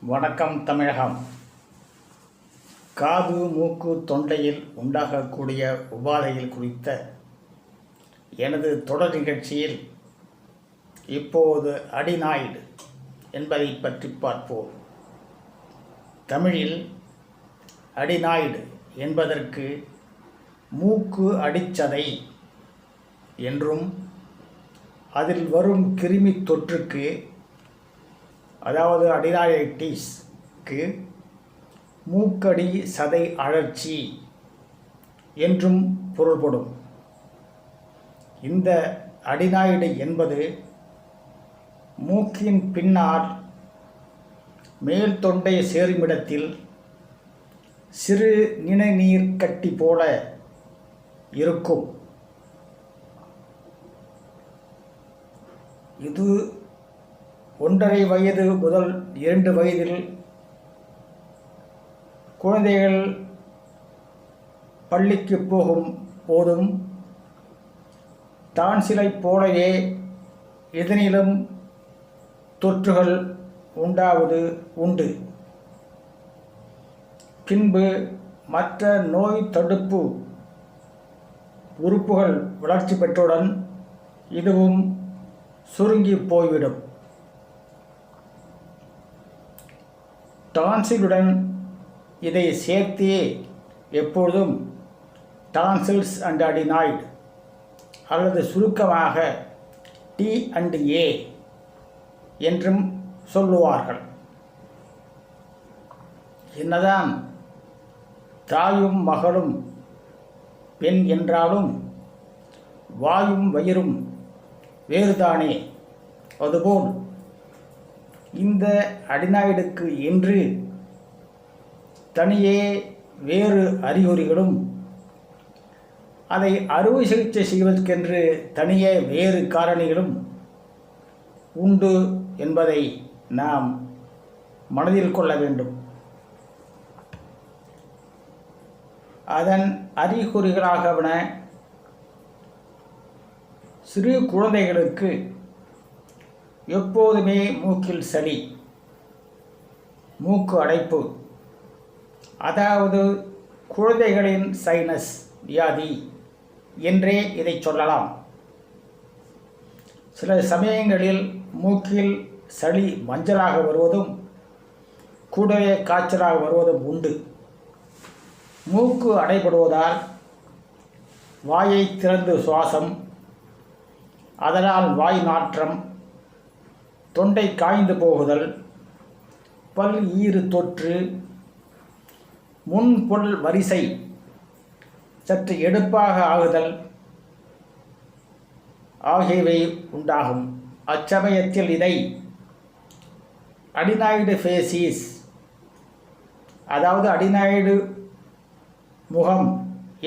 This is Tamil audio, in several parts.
வணக்கம் தமிழகம். காது மூக்கு தொண்டையில் உண்டாகக்கூடிய உபாதைகள் குறித்த எனது தொடர் நிகழ்ச்சியில் இப்போது அடினாய்டு என்பதை பற்றி பார்ப்போம். தமிழில் அடினாய்டு என்பதற்கு மூக்கு அடிச்சதை என்றும் அதில் வரும் கிருமி தொற்றுக்கு அதாவது அடினாய்டிஸ்க்கு மூக்கடி சதை அழற்சி என்றும் பொருள்படும். இந்த அடினாய்டு என்பது மூக்கின் பின்னால் மேல் தொண்டை சேருமிடத்தில் சிறு நிணநீர் கட்டி போல இருக்கும். இது 1.5 வயது முதல் 2 வயதில் குழந்தைகள் பள்ளிக்கு போகும் போதும் டான்சிலை போலவே இதனிலும் தொற்றுகள் உண்டாவது உண்டு. பின்பு மற்ற நோய் தடுப்பு உறுப்புகள் வளர்ச்சி பெற்றவுடன் இதுவும் சுருங்கி போய்விடும். டான்சிலுடன் இதை சேர்த்தே எப்பொழுதும் டான்சில்ஸ் அண்ட் அடினாய்டு அல்லது சுருக்கமாக T&A என்றும் சொல்லுவார்கள். என்னதான் தாயும் மகளும் பெண் என்றாலும் வாயும் வயிறும் வேறுதானே. அதுபோல் இந்த அடினாய்டுக்கு என்று தனியே வேறு அறிகுறிகளும் அதை அறுவை சிகிச்சை செய்வதற்கென்று தனியே வேறு காரணிகளும் உண்டு என்பதை நாம் மனதில் கொள்ள வேண்டும். அதன் அறிகுறிகளாகவன சிறு குழந்தைகளுக்கு எப்போதுமே மூக்கில் சளி, மூக்கு அடைப்பு, அதாவது குழந்தைகளின் சைனஸ் வியாதி என்றே இதை சொல்லலாம். சில சமயங்களில் மூக்கில் சளி மஞ்சளாக வருவதும் கூடவே காய்ச்சலாக வருவதும் உண்டு. மூக்கு அடைபடுவதால் வாயை திறந்து சுவாசம், அதனால் வாய் நாற்றம், தொண்டை காய்ந்து போகுதல், பல் ஈறு தொற்று, முன்பொல் வரிசை சற்று எடுப்பாக ஆகுதல் ஆகியவை உண்டாகும். அச்சமயத்தில் இதை அடினாய்டு ஃபேசிஸ் அதாவது அடினாய்டு முகம்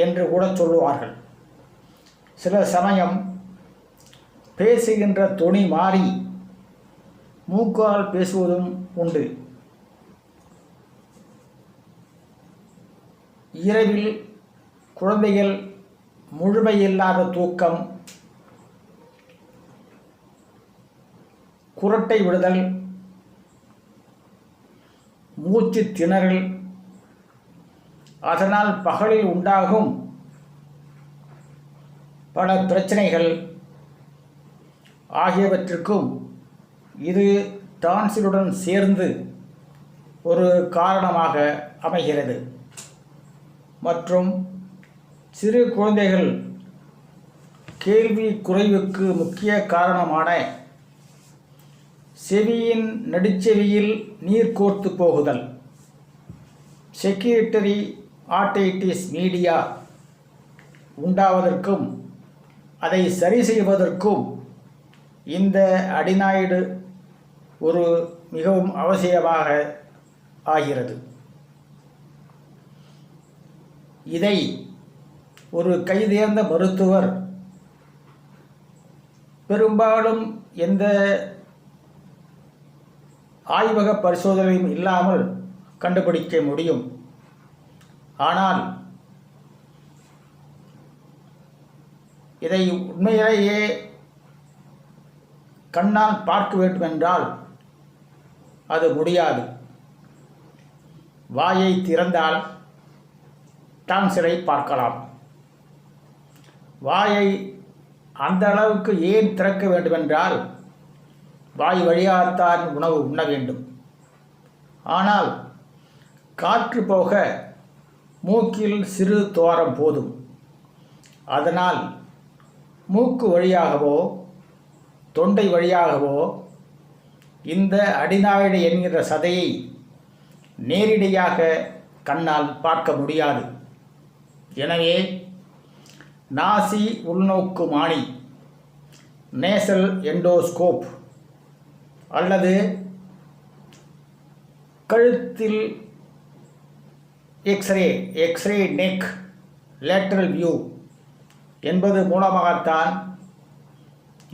என்று கூட சொல்லுவார்கள். சில சமயம் பேசுகின்ற தொனி மாறி மூக்கால் பேசுவதும் உண்டு. இரவில் குழந்தைகள் முழுமையில்லாத தூக்கம், குரட்டை விடுதல், மூச்சு திணறல், அதனால் பகலில் உண்டாகும் பல பிரச்சனைகள் ஆகியவற்றிற்கும் இது டான்சிலுடன் சேர்ந்து ஒரு காரணமாக அமைகிறது. மற்றும் சிறு குழந்தைகள் கேள்வி குறைவுக்கு முக்கிய காரணமான செவியின் நடுச்செவியில் நீர் கோர்த்து போகுதல், செக்ரட்டரி ஆர்டைட்டிஸ் மீடியா உண்டாவதற்கும் அதை சரி செய்வதற்கும் இந்த அடினாய்டு ஒரு மிகவும் அவசியமாக ஆகிறது. இதை ஒரு கைதேர்ந்த மருத்துவர் பெரும்பாலும் எந்த ஆய்வக பரிசோதனையும் இல்லாமல் கண்டுபிடிக்க முடியும். ஆனால் இதை உண்மையிலேயே கண்ணால் பார்க்க வேண்டும் என்றால் அது முடியாது. வாயை திறந்தால் டான்சிலை பார்க்கலாம். வாயை அந்த அளவுக்கு ஏன் திறக்க வேண்டுமென்றால் வாய் வழியாகத்தான் உணவு உண்ண வேண்டும். ஆனால் காற்று போக மூக்கில் சிறு துவாரம் போதும். அதனால் மூக்கு வழியாகவோ தொண்டை வழியாகவோ இந்த அடிநாயிடு என்கிற சதையை நேரடியாக கண்ணால் பார்க்க முடியாது. எனவே நாசி உள்நோக்கு மானி நேசல் எண்டோஸ்கோப் அல்லது கழுத்தில் எக்ஸ்ரே நெக் லேட்டரல் வியூ என்பது மூலமாகத்தான்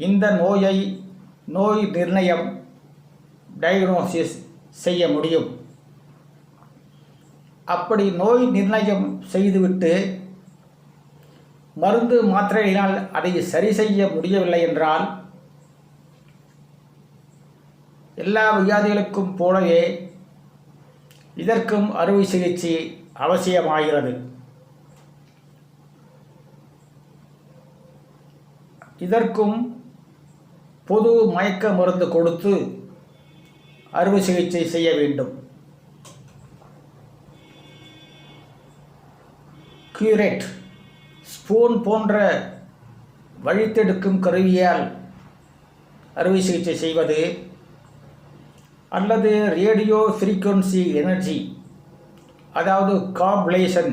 இந்த நோய் நிர்ணயம் டயக்னோசிஸ் செய்ய முடியும். அப்படி நோய் நிர்ணயம் செய்துவிட்டு மருந்து மாத்திரையினால் அதை சரி செய்ய முடியவில்லை என்றால் எல்லா வியாதிகளுக்கும் போலவே இதற்கும் அறுவை சிகிச்சை அவசியமாகிறது. இதற்கும் பொது மயக்க மருந்து கொடுத்து அறுவை சிகிச்சை செய்ய வேண்டும். கியூரேட் ஸ்பூன் போன்ற வழித்தெடுக்கும் கருவியால் அறுவை சிகிச்சை செய்வது அல்லது ரேடியோ ஃப்ரீக்வன்சி எனர்ஜி அதாவது காப்லேஷன்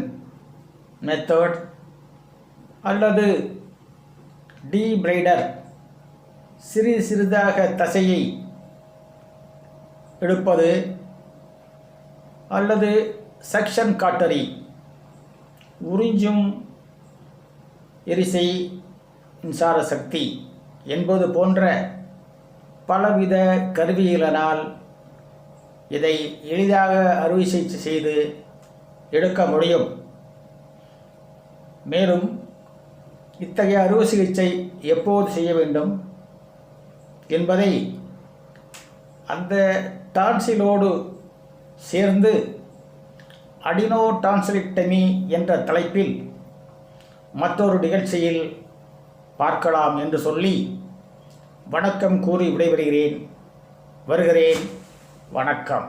மெத்தட் அல்லது டீப்ரைடர் சிறிதாக தசையை எடுப்பது அல்லது சக்ஷன் காட்டரி உறிஞ்சும் எரிசை மின்சார சக்தி என்பது போன்ற பலவித கருவிகளினால் இதை எளிதாக அறுவை சிகிச்சை செய்து எடுக்க முடியும். மேலும் இத்தகைய அறுவை சிகிச்சை எப்போது செய்ய வேண்டும் என்பதை அந்த டான்சிலோடு சேர்ந்து அடினோ டான்சிலிக்டமி என்ற தலைப்பில் மற்றொரு நிகழ்ச்சியில் பார்க்கலாம் என்று சொல்லி வணக்கம் கூறி விடைபெறுகிறேன். வருகிறேன். வணக்கம்.